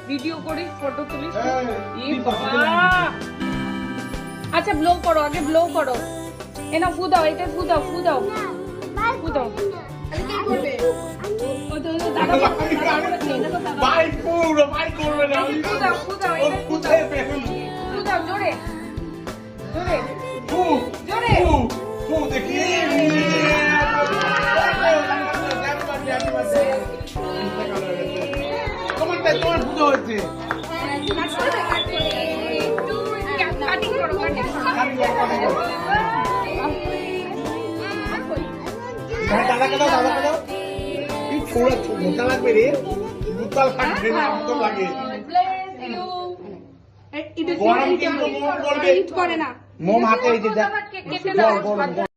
Video করিস, photo তুলিস। আচ্ছা blow করো, আগে ব্লো করো। এ না ফু দাও, এটা ফু দাও, ফু দাও, ফু দাও। ভাই পুরো ভাই করবে না ফু দাও, ফু দাও, ও এটা ফু কোথায় দাও, পেন ফু দাও, জোরে জোরে ফু জোরে। ফু দেখি তোমার পুজো হচ্ছে কাটিং করো, কাটিং করো। দাদা দাও এই ছোড়া মোটা লাগবে রে দুতাল লাগবে না মতো লাগে গরম কিন্তু মোম করবে করে না মোম হাতে এই যে কেটে দাও।